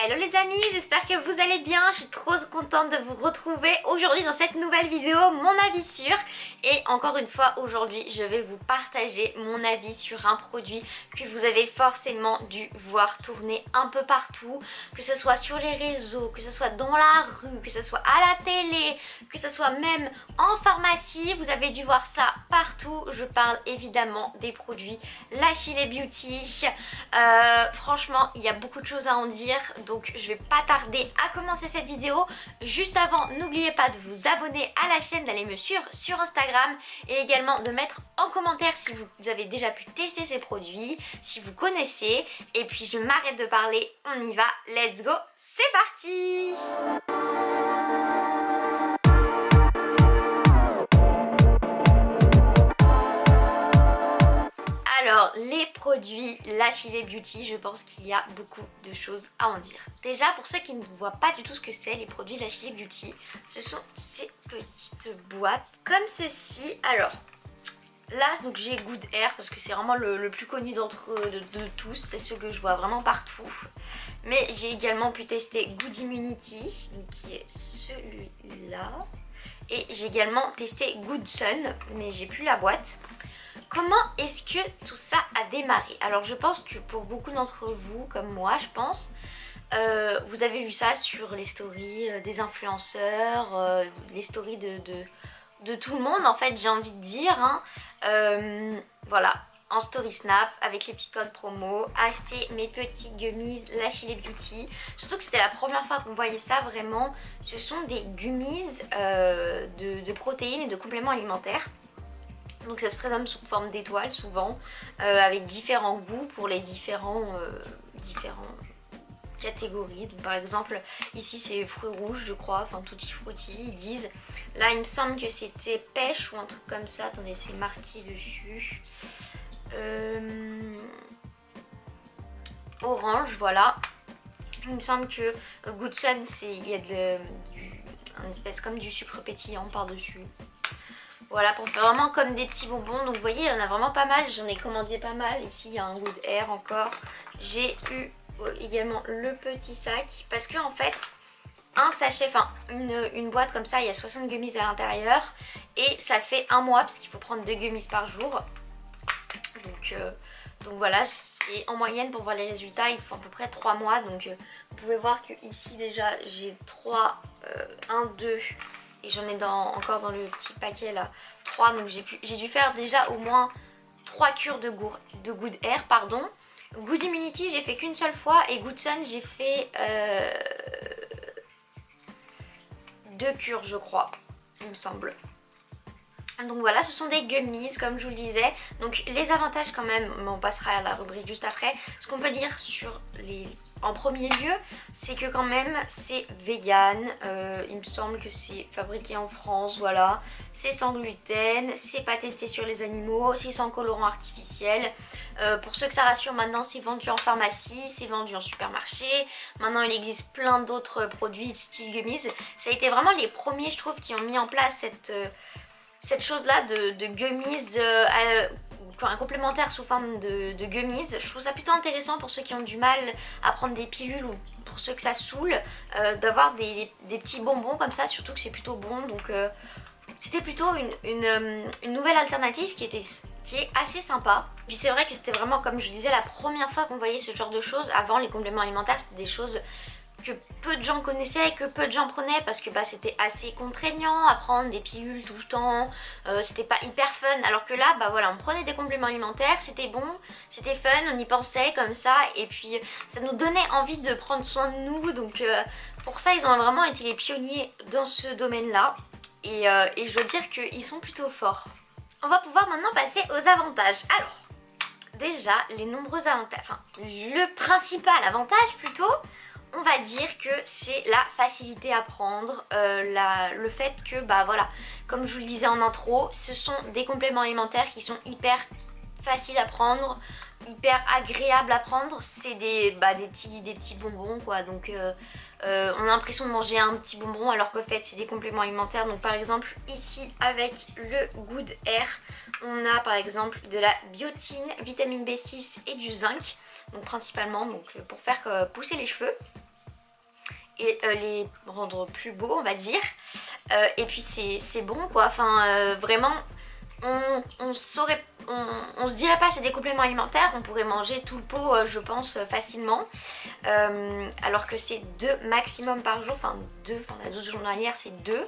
Hello les amis, j'espère que vous allez bien, je suis trop contente de vous retrouver aujourd'hui dans cette nouvelle vidéo, mon avis sur. Et encore une fois aujourd'hui je vais vous partager mon avis sur un produit que vous avez forcément dû voir tourner un peu partout, que ce soit sur les réseaux, que ce soit dans la rue, que ce soit à la télé, que ce soit même en pharmacie, vous avez dû voir ça partout. Je parle évidemment des produits L'Achille Beauty. Franchement il y a beaucoup de choses à en dire, donc je vais pas tarder à commencer cette vidéo. Juste avant, n'oubliez pas de vous abonner à la chaîne, d'aller me suivre sur Instagram et également de mettre en commentaire si vous avez déjà pu tester ces produits, si vous connaissez. Et puis je m'arrête de parler, on y va, let's go, c'est parti! Alors, les produits L'Achille Beauty, je pense qu'il y a beaucoup de choses à en dire. Déjà, pour ceux qui ne voient pas du tout ce que c'est, les produits L'Achille Beauty, ce sont ces petites boîtes comme ceci. Alors, là, donc j'ai Good Air parce que c'est vraiment le plus connu d'entre de tous, c'est ce que je vois vraiment partout. Mais j'ai également pu tester Good Immunity, donc qui est celui-là. Et j'ai également testé Good Sun, mais j'ai plus la boîte. Comment est-ce que tout ça a démarré? Alors je pense que pour beaucoup d'entre vous, comme moi je pense, vous avez vu ça sur les stories des influenceurs, les stories de tout le monde en fait, j'ai envie de dire. Voilà, en story snap avec les petits codes promo, acheter mes petits gummies L'Achille Beauty. Surtout que c'était la première fois qu'on voyait ça vraiment. Ce sont des gummies de protéines et de compléments alimentaires. Donc ça se présente sous forme d'étoiles souvent, avec différents goûts pour les différentes catégories. Donc par exemple ici c'est fruits rouges je crois, enfin tutti frutti ils disent. Là il me semble que c'était pêche ou un truc comme ça, attendez c'est marqué dessus. Orange, voilà. Il me semble que Good Sun il y a un espèce comme du sucre pétillant par dessus. Voilà, pour faire vraiment comme des petits bonbons. Donc vous voyez, il y en a vraiment pas mal. J'en ai commandé pas mal. Ici, il y a un Good Air encore. J'ai eu également le petit sac. Parce que en fait, un sachet, enfin une boîte comme ça, il y a 60 gummies à l'intérieur. Et ça fait un mois, parce qu'il faut prendre 2 gummies par jour. Donc voilà, et en moyenne pour voir les résultats, il faut à peu près 3 mois. Donc vous pouvez voir que ici déjà, j'ai 3, 1, 2... Et j'en ai encore dans le petit paquet là 3, donc j'ai dû faire déjà au moins 3 cures de Good Air, pardon. Good Immunity j'ai fait qu'une seule fois et Good Sun j'ai fait 2 cures je crois, il me semble. Donc voilà, ce sont des gummies comme je vous le disais. Donc les avantages quand même, on passera à la rubrique juste après. Ce qu'on peut dire sur en premier lieu, c'est que quand même c'est vegan, il me semble que c'est fabriqué en France, voilà. C'est sans gluten, c'est pas testé sur les animaux, c'est sans colorant artificiel. Pour ceux que ça rassure, maintenant c'est vendu en pharmacie, c'est vendu en supermarché. Maintenant il existe plein d'autres produits style gummies. Ça a été vraiment les premiers je trouve qui ont mis en place cette chose là de gummies, un complémentaire sous forme de gummies. Je trouve ça plutôt intéressant pour ceux qui ont du mal à prendre des pilules ou pour ceux que ça saoule, d'avoir des petits bonbons comme ça, surtout que c'est plutôt bon. Donc c'était plutôt une nouvelle alternative qui est assez sympa. Puis c'est vrai que c'était vraiment, comme je disais, la première fois qu'on voyait ce genre de choses. Avant, les compléments alimentaires c'était des choses que peu de gens connaissaient, que peu de gens prenaient parce que c'était assez contraignant à prendre des pilules tout le temps, c'était pas hyper fun, alors que là voilà, on prenait des compléments alimentaires, c'était bon, c'était fun, on y pensait comme ça et puis ça nous donnait envie de prendre soin de nous. Donc pour ça ils ont vraiment été les pionniers dans ce domaine là et je dois dire qu'ils sont plutôt forts. On va pouvoir maintenant passer aux avantages. Alors déjà les nombreux avantages, enfin le principal avantage plutôt, on va dire que c'est la facilité à prendre, le fait que voilà, comme je vous le disais en intro, ce sont des compléments alimentaires qui sont hyper faciles à prendre, hyper agréables à prendre. C'est des petits bonbons quoi, donc on a l'impression de manger un petit bonbon alors qu'en fait c'est des compléments alimentaires. Donc par exemple ici avec le Good Air, on a par exemple de la biotine, vitamine B6 et du zinc. Donc principalement pour faire pousser les cheveux. et les rendre plus beaux on va dire. Et puis c'est bon quoi, enfin vraiment on se dirait pas c'est des compléments alimentaires, on pourrait manger tout le pot je pense facilement, alors que c'est 2 maximum par jour, enfin la dose journalière c'est 2,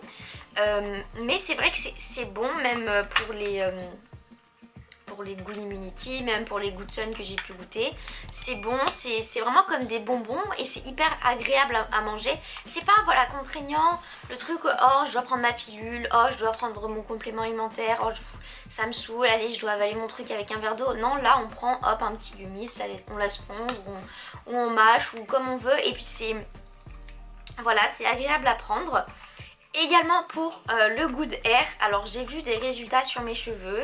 mais c'est vrai que c'est bon même pour les Good Immunity, même pour les Good Sun que j'ai pu goûter. C'est bon, c'est vraiment comme des bonbons et c'est hyper agréable à manger. C'est pas voilà contraignant, le truc oh je dois prendre ma pilule, oh je dois prendre mon complément alimentaire, oh ça me saoule, allez je dois avaler mon truc avec un verre d'eau. Non, là on prend hop un petit gummy, on laisse fondre ou on mâche ou comme on veut et puis c'est voilà, c'est agréable à prendre. Également pour le Good Hair, alors j'ai vu des résultats sur mes cheveux,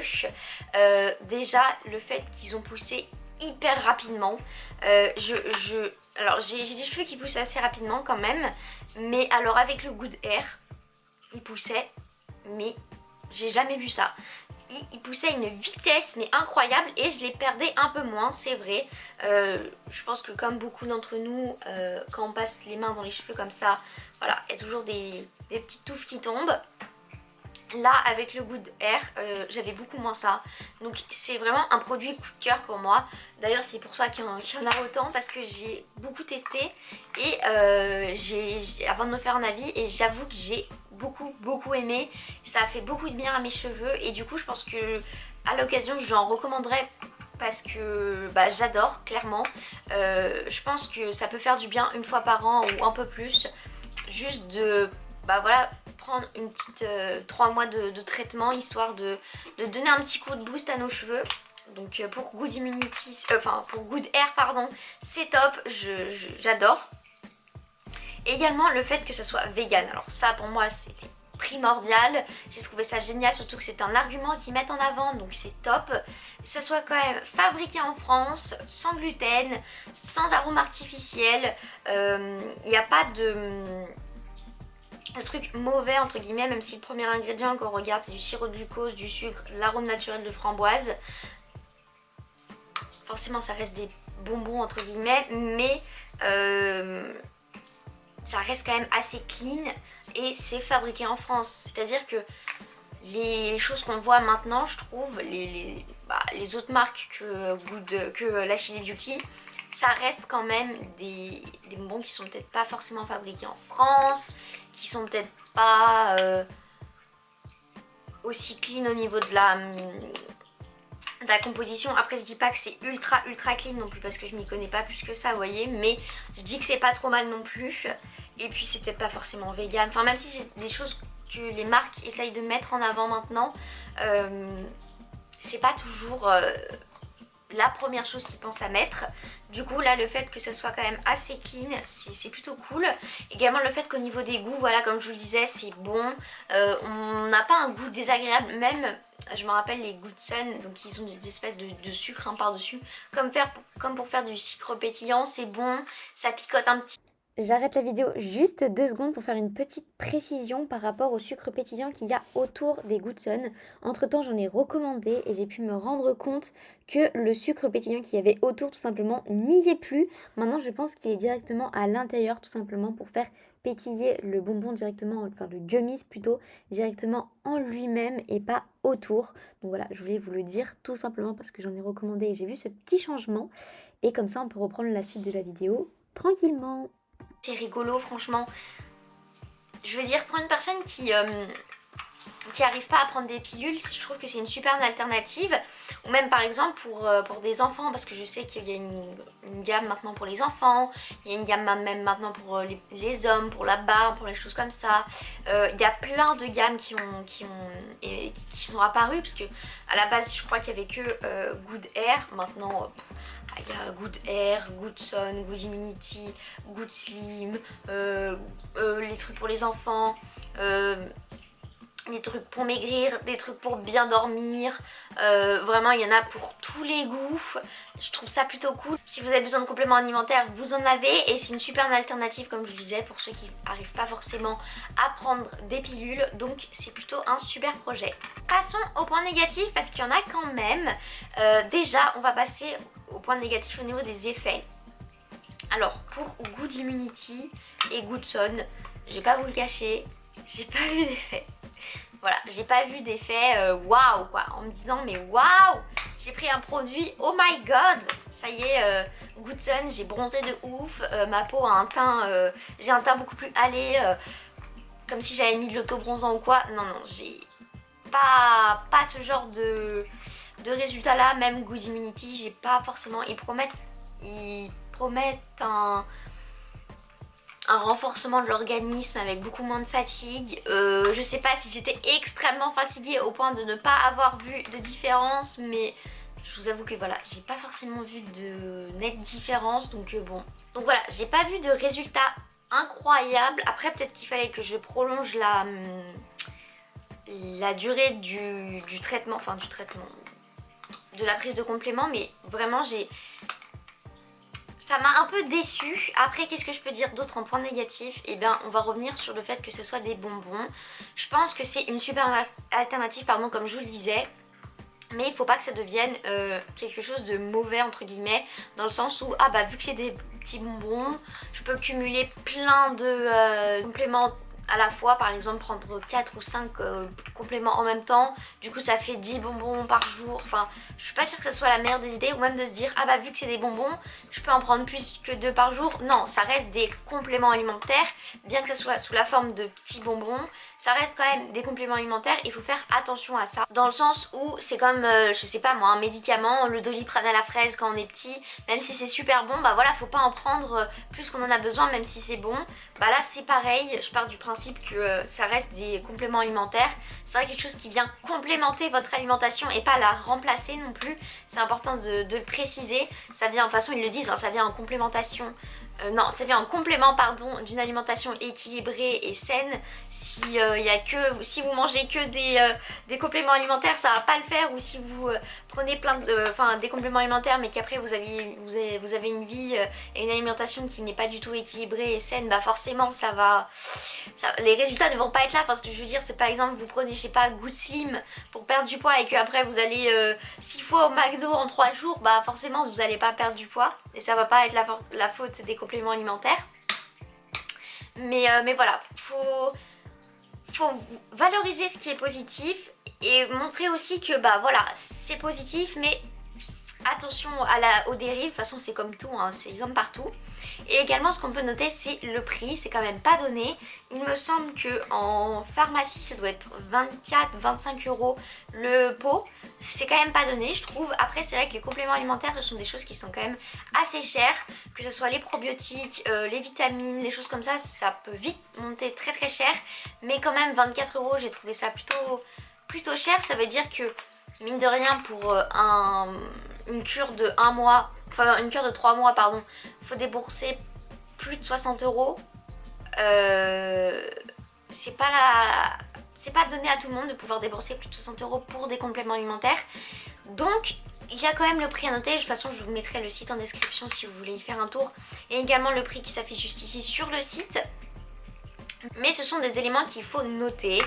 déjà le fait qu'ils ont poussé hyper rapidement, alors j'ai des cheveux qui poussent assez rapidement quand même, mais alors avec le Good Hair, ils poussaient, mais j'ai jamais vu ça. Il poussait à une vitesse mais incroyable et je les perdais un peu moins, c'est vrai. Je pense que comme beaucoup d'entre nous, quand on passe les mains dans les cheveux comme ça, voilà, il y a toujours des petites touffes qui tombent. Là avec le Good Hair, j'avais beaucoup moins ça. Donc c'est vraiment un produit coup de cœur pour moi. D'ailleurs c'est pour ça qu'il y en a autant, parce que j'ai beaucoup testé et avant de me faire un avis, et j'avoue que j'ai beaucoup aimé. Ça a fait beaucoup de bien à mes cheveux et du coup je pense que à l'occasion j'en recommanderais parce que bah, j'adore clairement. Je pense que ça peut faire du bien une fois par an ou un peu plus, juste de bah voilà, prendre une petite 3 mois de traitement histoire de donner un petit coup de boost à nos cheveux. Donc pour Good Immunity, pour Good Hair pardon, c'est top, j'adore. Également le fait que ça soit vegan, alors ça pour moi c'était primordial, j'ai trouvé ça génial, surtout que c'est un argument qu'ils mettent en avant, donc c'est top. Que ça soit quand même fabriqué en France, sans gluten, sans arôme artificiel, il n'y a pas de truc mauvais entre guillemets, même si le premier ingrédient qu'on regarde c'est du sirop de glucose, du sucre, l'arôme naturel de framboise. Forcément ça reste des bonbons entre guillemets, mais ça reste quand même assez clean et c'est fabriqué en France. C'est-à-dire que les choses qu'on voit maintenant, je trouve, les autres marques que la Chili Beauty, ça reste quand même des bonbons qui sont peut-être pas forcément fabriqués en France, qui sont peut-être pas aussi clean au niveau de la composition. Après je dis pas que c'est ultra clean non plus parce que je m'y connais pas plus que ça vous voyez, mais je dis que c'est pas trop mal non plus. Et puis c'est peut-être pas forcément vegan, enfin même si c'est des choses que les marques essayent de mettre en avant maintenant, c'est pas toujours la première chose qu'ils pensent à mettre. Du coup là le fait que ça soit quand même assez clean, c'est plutôt cool. Également le fait qu'au niveau des goûts, voilà comme je vous le disais, c'est bon, on n'a pas un goût désagréable. Même je me rappelle les Good Sun, donc ils ont des espèces de sucre par dessus, comme pour faire du sucre pétillant, c'est bon, ça picote un petit. J'arrête la vidéo juste 2 secondes pour faire une petite précision par rapport au sucre pétillant qu'il y a autour des Good Sun. Entre temps j'en ai recommandé et j'ai pu me rendre compte que le sucre pétillant qu'il y avait autour tout simplement n'y est plus. Maintenant je pense qu'il est directement à l'intérieur tout simplement pour faire pétiller le bonbon directement, enfin le gummies plutôt, directement en lui-même et pas autour. Donc voilà, je voulais vous le dire tout simplement parce que j'en ai recommandé et j'ai vu ce petit changement. Et comme ça on peut reprendre la suite de la vidéo tranquillement. C'est rigolo franchement. Je veux dire pour une personne qui arrive pas à prendre des pilules, je trouve que c'est une super alternative. Ou même par exemple pour des enfants, parce que je sais qu'il y a une gamme maintenant pour les enfants, il y a une gamme même maintenant pour les hommes, pour la barbe, pour les choses comme ça. Il y a plein de gammes qui sont apparues, parce que à la base je crois qu'il y avait que Good Hair. Maintenant il y a Good Hair, Good Sun, Good Immunity, Good Slim, les trucs pour les enfants, des trucs pour maigrir, des trucs pour bien dormir, vraiment il y en a pour tous les goûts. Je trouve ça plutôt cool. Si vous avez besoin de compléments alimentaires, vous en avez, et c'est une super alternative comme je vous disais pour ceux qui n'arrivent pas forcément à prendre des pilules, donc c'est plutôt un super projet. Passons au point négatif parce qu'il y en a quand même. Déjà on va passer au point négatif au niveau des effets. Alors pour Good Immunity et Good Sun, je vais pas vous le cacher, j'ai pas vu d'effet. Voilà, j'ai pas vu d'effet waouh quoi, en me disant mais waouh, j'ai pris un produit, oh my god, ça y est, Good Sun, j'ai bronzé de ouf, ma peau a un teint, j'ai un teint beaucoup plus hâlé, comme si j'avais mis de l'auto-bronzant ou quoi. Non, non, j'ai pas ce genre de résultat là, même Good Immunity, j'ai pas forcément, ils promettent un renforcement de l'organisme avec beaucoup moins de fatigue. Je sais pas si j'étais extrêmement fatiguée au point de ne pas avoir vu de différence, mais je vous avoue que voilà, j'ai pas forcément vu de nette différence, donc bon. Donc voilà, j'ai pas vu de résultat incroyable. Après peut-être qu'il fallait que je prolonge la durée du traitement, enfin du traitement, de la prise de complément, mais vraiment ça m'a un peu déçue. Après, qu'est-ce que je peux dire d'autre en point négatif? Eh bien, on va revenir sur le fait que ce soit des bonbons. Je pense que c'est une super alternative, pardon, comme je vous le disais. Mais il faut pas que ça devienne quelque chose de mauvais, entre guillemets, dans le sens où, ah bah, vu que j'ai des petits bonbons, je peux cumuler plein de compléments à la fois, par exemple prendre 4 ou 5 compléments en même temps, du coup ça fait 10 bonbons par jour. Enfin, je suis pas sûre que ça soit la meilleure des idées, ou même de se dire ah bah vu que c'est des bonbons, je peux en prendre plus que 2 par jour. Non, ça reste des compléments alimentaires, bien que ça soit sous la forme de petits bonbons, ça reste quand même des compléments alimentaires, il faut faire attention à ça, dans le sens où c'est comme, je sais pas moi, un médicament, le Doliprane à la fraise quand on est petit, même si c'est super bon, bah voilà, faut pas en prendre plus qu'on en a besoin, même si c'est bon. Bah là c'est pareil, je pars du principe que ça reste des compléments alimentaires, c'est vrai quelque chose qui vient complémenter votre alimentation et pas la remplacer non plus, c'est important de le préciser, ça vient, de toute façon ils le disent, hein, ça vient en complémentation. Non, ça vient en complément pardon d'une alimentation équilibrée et saine. Si vous mangez que des compléments alimentaires, ça va pas le faire. Ou si vous prenez des compléments alimentaires mais qu'après vous avez une vie et une alimentation qui n'est pas du tout équilibrée et saine, bah forcément les résultats ne vont pas être là. Parce que je veux dire, c'est par exemple vous prenez je sais pas Good Slim pour perdre du poids et que après vous allez 6 fois au McDo en 3 jours, bah forcément vous n'allez pas perdre du poids et ça va pas être la faute des compléments alimentaires. Mais voilà, faut valoriser ce qui est positif et montrer aussi que bah voilà, c'est positif, mais attention aux dérives. De toute façon c'est comme tout, hein, c'est comme partout. Et également ce qu'on peut noter c'est le prix, c'est quand même pas donné. Il me semble que en pharmacie ça doit être 24-25 € le pot. C'est quand même pas donné je trouve. Après c'est vrai que les compléments alimentaires ce sont des choses qui sont quand même assez chères. Que ce soit les probiotiques, les vitamines, les choses comme ça, ça peut vite monter très très cher. Mais quand même 24 € j'ai trouvé ça plutôt cher. Ça veut dire que mine de rien pour une cure de 1 mois, enfin une cure de 3 mois pardon, faut débourser plus de 60 €. C'est pas donné à tout le monde de pouvoir débourser plus de 60 € pour des compléments alimentaires. Donc il y a quand même le prix à noter. De toute façon je vous mettrai le site en description si vous voulez y faire un tour. Et également le prix qui s'affiche juste ici sur le site. Mais ce sont des éléments qu'il faut noter.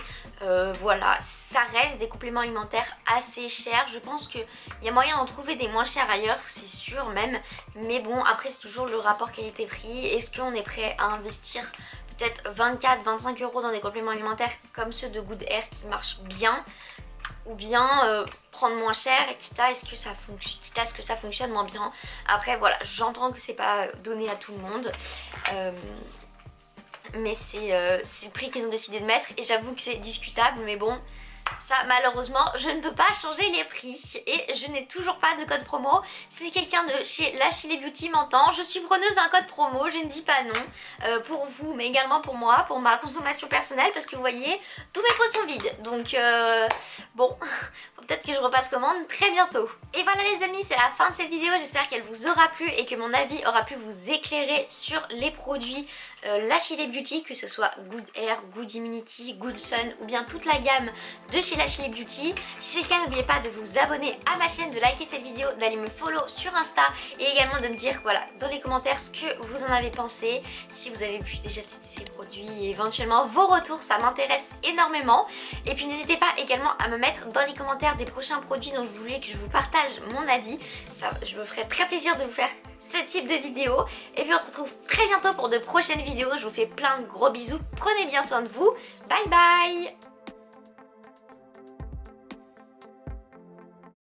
Voilà, ça reste des compléments alimentaires assez chers. Je pense qu'il y a moyen d'en trouver des moins chers ailleurs, c'est sûr même. Mais bon, après c'est toujours le rapport qualité-prix. Est-ce qu'on est prêt à investir peut-être 24-25 € dans des compléments alimentaires comme ceux de Good Air qui marchent bien, ou bien prendre moins cher, quitte à ce que ça fonctionne moins bien. Après voilà, j'entends que c'est pas donné à tout le monde. Mais c'est le prix qu'ils ont décidé de mettre et j'avoue que c'est discutable, mais bon, ça malheureusement je ne peux pas changer les prix et je n'ai toujours pas de code promo. Si quelqu'un de chez Lachile Beauty m'entend, je suis preneuse d'un code promo, je ne dis pas non, pour vous mais également pour moi, pour ma consommation personnelle, parce que vous voyez tous mes pots sont vides, donc bon, faut peut-être que je repasse commande très bientôt. Et voilà les amis, c'est la fin de cette vidéo, j'espère qu'elle vous aura plu et que mon avis aura pu vous éclairer sur les produits Lachile Beauty, que ce soit Good Air, Good Immunity, Good Sun ou bien toute la gamme de de chez La Chili Beauty. Si c'est le cas, n'oubliez pas de vous abonner à ma chaîne, de liker cette vidéo, d'aller me follow sur Insta et également de me dire voilà dans les commentaires ce que vous en avez pensé, si vous avez pu déjà tester ces produits et éventuellement vos retours, ça m'intéresse énormément. Et puis n'hésitez pas également à me mettre dans les commentaires des prochains produits dont vous voulez que je vous partage mon avis. Ça, je me ferai très plaisir de vous faire ce type de vidéo. Et puis on se retrouve très bientôt pour de prochaines vidéos. Je vous fais plein de gros bisous. Prenez bien soin de vous. Bye bye.